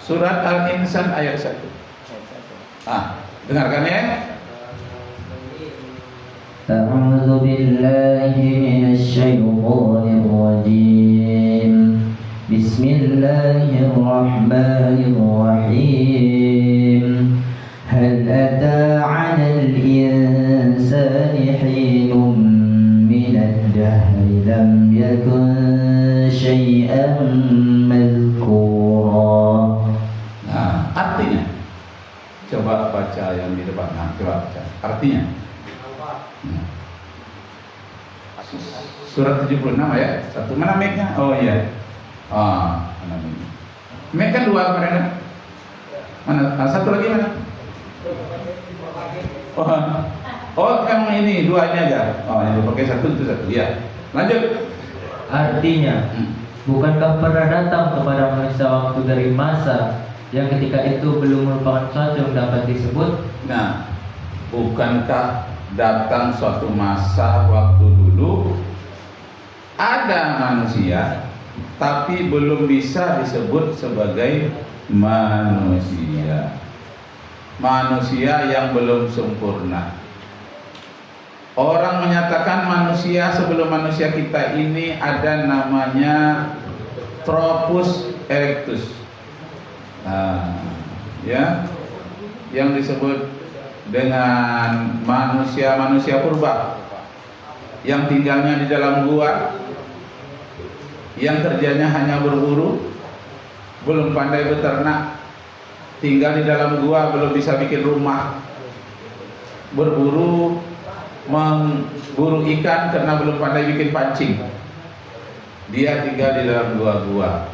Surat Al-Insan ayat 1. Dengarkan ya. A'udzu billahi minasy syaithanir rajim. Bismillahirrahmanirrahim. Hal ata 'alal insani hinun minad dahri lam yakun syai'an madhkura. Artinya, coba baca yang di depan. Coba baca. Artinya, surat 76 ya. Satu mana mic-nya? Oh iya. Mana mic? Mic kan dua kemarin. Mana? Satu lagi mana? Oh, emang ini duanya aja. Yang dipakai satu itu satu. Ya. Lanjut. Artinya, bukankah pernah datang kepada manusia waktu dari masa yang ketika itu belum merupakan sesuatu yang dapat disebut? Nah, bukankah datang suatu masa waktu dulu ada manusia tapi belum bisa disebut sebagai manusia. Manusia yang belum sempurna. Orang menyatakan manusia sebelum manusia kita ini ada namanya Tropus erectus. Ya, yang disebut dengan manusia purba yang tinggalnya di dalam gua, yang kerjanya hanya berburu, belum pandai beternak, tinggal di dalam gua, belum bisa bikin rumah, berburu, memburu ikan karena belum pandai bikin pancing. Dia tinggal di dalam gua-gua.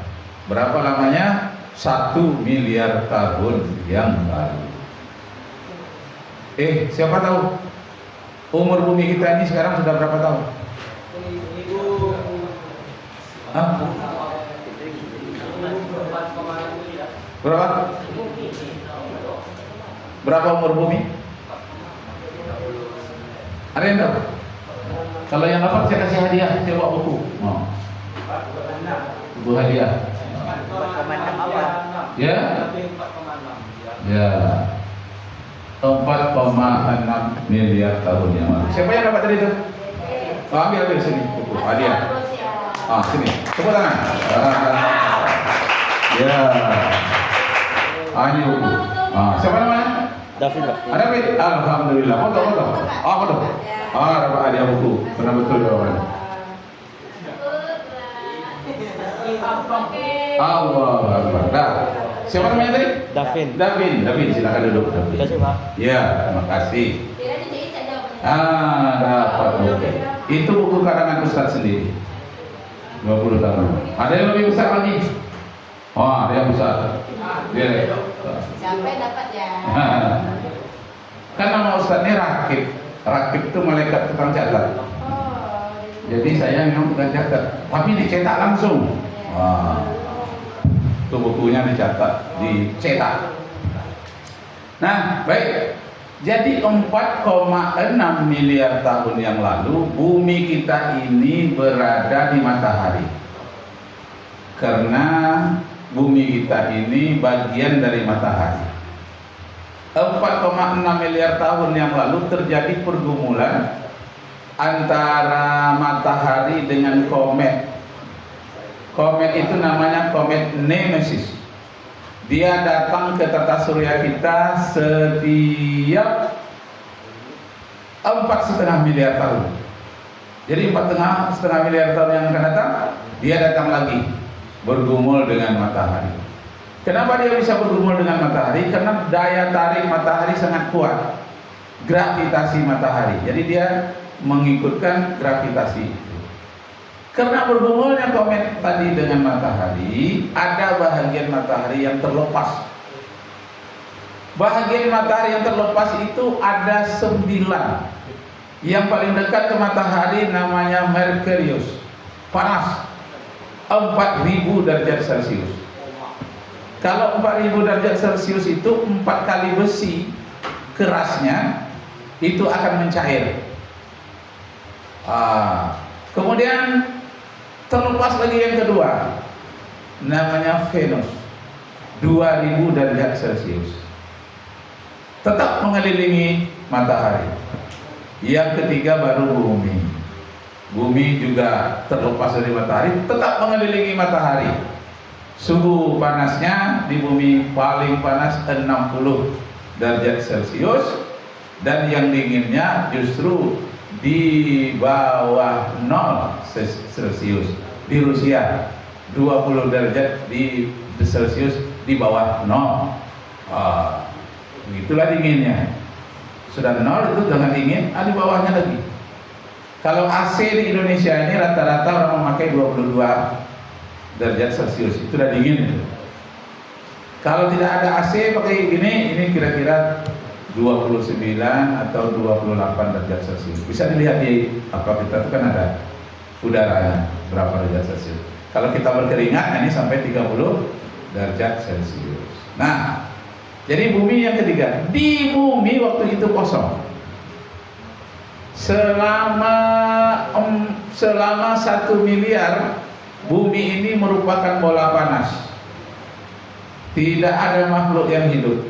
Berapa lamanya? 1 miliar tahun yang lalu. Siapa tahu umur bumi kita ini sekarang sudah berapa tahun? Berapa? Berapa umur bumi? Ada yang tahu? Kalau yang dapat saya kasih hadiah, saya bawa buku. Buku hadiah. Ya. 4,6 miliar tahun yang lalu. Siapa yang dapat tadi itu? Ambil sini buku hadiah. Sini. Tepuk tangan. Ya. Ini buku. Siapa namanya? David. Ada David. Alhamdulillah. Foto. Foto. Dapat hadiah buku. Benar betul jawabannya. Allah Akbar. Siapa namanya tadi? Davin, silakan duduk. Terima kasih, Pak. Ya, terima kasih. Dapat buku. Itu buku karangan Ustaz sendiri. 20 tahun. Ada yang lebih besar lagi? Ada yang besar. Siapa yang dapat ya? Kan nama Ustaznya Rakib. Rakib itu malaikat tukang catat. Jadi saya memang bukan catat, tapi dicetak langsung. Itu bukunya dicetak. Nah, baik. Jadi 4,6 miliar tahun yang lalu bumi kita ini berada di matahari. Karena bumi kita ini bagian dari matahari. 4,6 miliar tahun yang lalu terjadi pergumulan antara matahari dengan komet. Komet itu namanya komet Nemesis. Dia datang ke tata surya kita setiap 4,5 miliar tahun. Jadi 4,5 miliar tahun yang akan datang, dia datang lagi bergumul dengan matahari. Kenapa dia bisa bergumul dengan matahari? Karena daya tarik matahari sangat kuat, gravitasi matahari. Jadi dia mengikutkan gravitasi. Karena bergumulnya komet tadi dengan matahari, ada bahagian matahari yang terlepas. Bahagian matahari yang terlepas itu ada 9. Yang paling dekat ke matahari namanya Merkurius, panas 4.000 derajat Celcius. Kalau 4.000 derajat Celcius itu 4 kali besi kerasnya itu akan mencair. Kemudian terlepas lagi yang kedua, namanya Venus. 2000 derajat Celcius. Tetap mengelilingi matahari. Yang ketiga baru bumi. Bumi juga terlepas dari matahari, tetap mengelilingi matahari. Suhu panasnya di bumi paling panas 60 derajat Celcius, dan yang dinginnya justru di bawah 0 Celcius. Di Rusia 20 derajat di Celcius di bawah 0. Begitulah dinginnya. Sudah 0 itu jangan dingin, di bawahnya lagi. Kalau AC di Indonesia ini rata-rata orang memakai 22 derajat Celcius, itu udah dingin itu. Kalau tidak ada AC pakai ini kira-kira 29 atau 28 derajat Celcius. Bisa dilihat di apa kita itu kan ada udaranya berapa derajat Celcius. Kalau kita berkeringat ini sampai 30 derajat Celcius. Nah, jadi bumi yang ketiga. Di bumi waktu itu kosong. Selama 1 miliar bumi ini merupakan bola panas. Tidak ada makhluk yang hidup.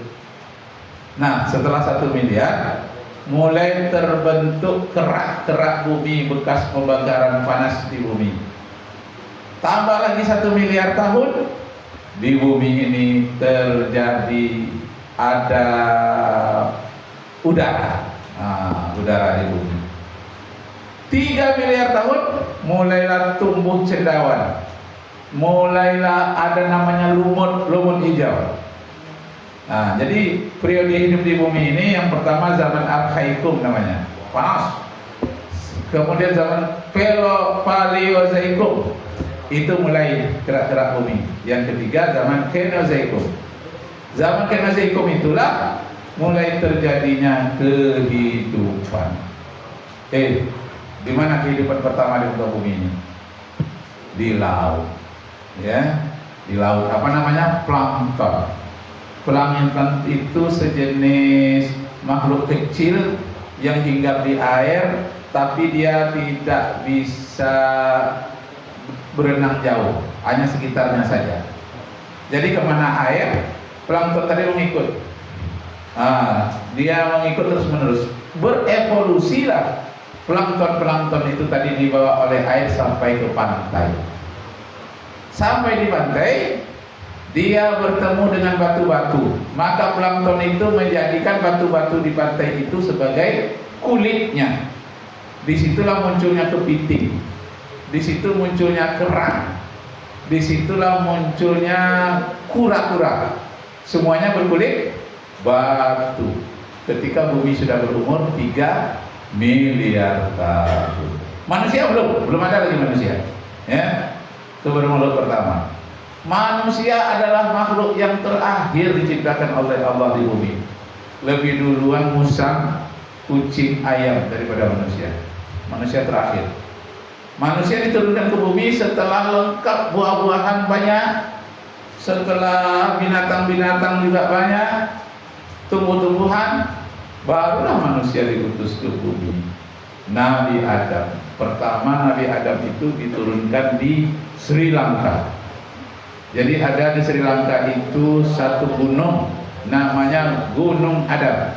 Nah, setelah 1 miliar mulai terbentuk kerak-kerak bumi bekas pembakaran panas di bumi. Tambah lagi 1 miliar tahun, di bumi ini terjadi ada udara. Udara di bumi. 3 miliar tahun mulailah tumbuh cendawan. Mulailah ada namanya lumut hijau. Nah, jadi periode hidup di bumi ini yang pertama zaman Arkaikum namanya, panas. Kemudian zaman Paleozoikum, itu mulai gerak-gerak bumi. Yang ketiga zaman Kenozoikum. Zaman Kenozoikum itulah mulai terjadinya kehidupan. Di mana kehidupan pertama di muka bumi ini? Di laut. Ya, di laut. Apa namanya? Plankton. Plankton itu sejenis makhluk kecil yang hinggap di air, tapi dia tidak bisa berenang jauh, hanya sekitarnya saja. Jadi kemana air, plankton tadi mengikut. Dia mengikut terus-menerus. Berevolusilah plankton itu tadi dibawa oleh air sampai ke pantai. Sampai di pantai, dia bertemu dengan batu-batu. Maka plankton itu menjadikan batu-batu di pantai itu sebagai kulitnya. Disitulah munculnya kepiting. Disitu munculnya kerang. Disitulah munculnya kura-kura. Semuanya berkulit batu. Ketika bumi sudah berumur 3 miliar tahun. Manusia belum ada lagi manusia. Ya, itu baru makhluk pertama. Manusia adalah makhluk yang terakhir diciptakan oleh Allah di bumi. Lebih duluan musang, kucing, ayam daripada manusia. Manusia terakhir. Manusia diturunkan ke bumi setelah lengkap buah-buahan banyak, setelah binatang-binatang juga banyak, tumbuh-tumbuhan, barulah manusia diutus ke bumi. Nabi Adam. Pertama Nabi Adam itu diturunkan di Sri Lanka. Jadi ada di Sri Lanka itu satu gunung namanya Gunung Adam.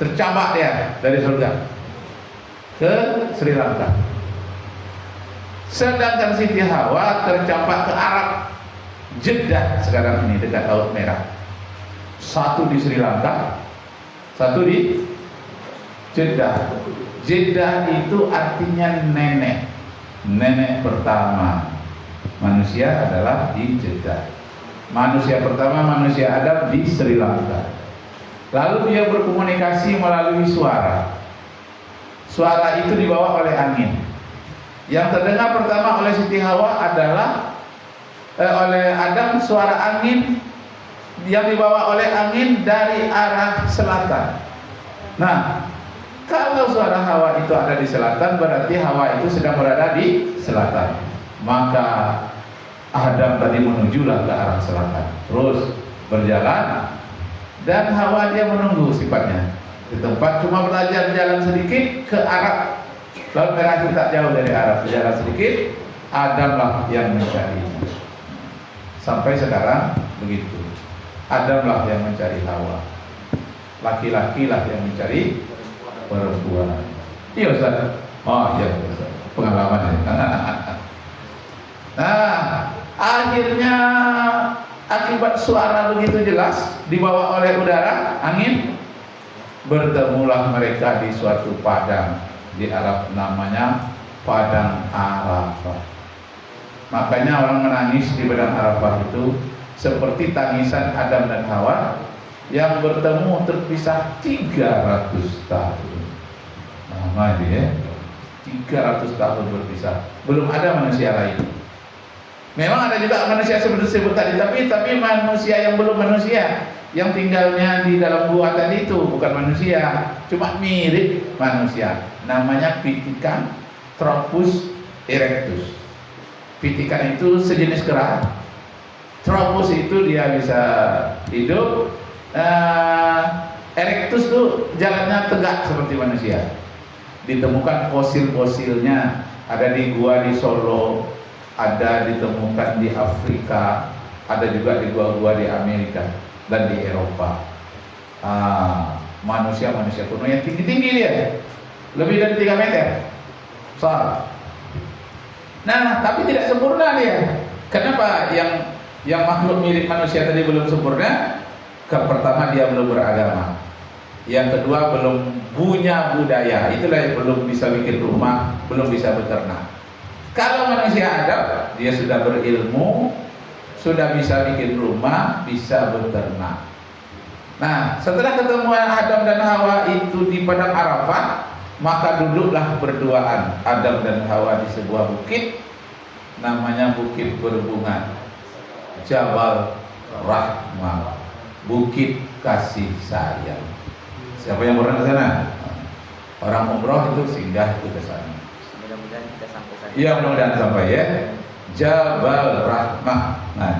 Tercabak dia dari surga ke Sri Lanka. Sedangkan Siti Hawa tercampak ke Arab, Jeddah sekarang ini dekat Laut Merah. Satu di Sri Lanka, satu di Jeddah. Jeddah itu artinya nenek. Nenek pertama manusia adalah di Jeddah. Manusia pertama, manusia Adam, di Sri Lanka. Lalu dia berkomunikasi melalui suara. Suara itu dibawa oleh angin. Yang terdengar pertama oleh Siti Hawa adalah oleh Adam, suara angin yang dibawa oleh angin dari arah selatan. Nah, kalau suara Hawa itu ada di selatan, berarti Hawa itu sedang berada di selatan. Maka Adam tadi menujulah ke arah selatan, terus berjalan, dan Hawa dia menunggu sifatnya di tempat, cuma belajar jalan sedikit ke arah Laut Merah itu tak jauh dari Arab, berjalan sedikit, Adamlah yang mencarinya. Sampai sekarang begitu. Adamlah yang mencari Hawa, laki-laki lah yang mencari perempuan. Iya Ustaz. Oh iya Ustaz. Pengalaman ya. Nah, akhirnya akibat suara begitu jelas dibawa oleh udara, angin, bertemulah mereka di suatu padang di Arab, namanya Padang Arafah. Makanya orang menangis di Padang Arafah itu seperti tangisan Adam dan Hawa yang bertemu terpisah 300 tahun. Lama dia, 300 tahun berpisah. Belum ada manusia lain. Memang ada juga manusia seperti disebut tadi, tapi manusia yang belum manusia, yang tinggalnya di dalam gua tadi itu bukan manusia, cuma mirip manusia. Namanya Pitican Tropus erectus. Pitican itu sejenis kera. Tropus itu dia bisa hidup. Erectus itu jalannya tegak seperti manusia. Ditemukan fosil-fosilnya ada di gua di Solo, ada ditemukan di Afrika, ada juga di gua-gua di Amerika dan di Eropa. Manusia-manusia kuno yang tinggi-tinggi dia, lebih dari 3 meter. Nah, tapi tidak sempurna dia. Kenapa? Yang makhluk mirip manusia tadi belum sempurna. Pertama, dia belum beragama. Yang kedua, belum punya budaya. Itulah yang belum bisa bikin rumah, belum bisa beternak. Kalau manusia ada, dia sudah berilmu, sudah bisa bikin rumah, bisa beternak. Nah, setelah ketemu Adam dan Hawa itu di Padang Arafah, maka duduklah berduaan Adam dan Hawa di sebuah bukit, namanya Bukit Berbunga, Jabal Rahmah, Bukit Kasih Sayang. Siapa yang pernah ke sana? Orang umroh itu singgah itu ke sana. Mudah-mudahan kita sampai sana. Iya, mudah-mudahan sampai ya. Jabal Rahmah. Nah,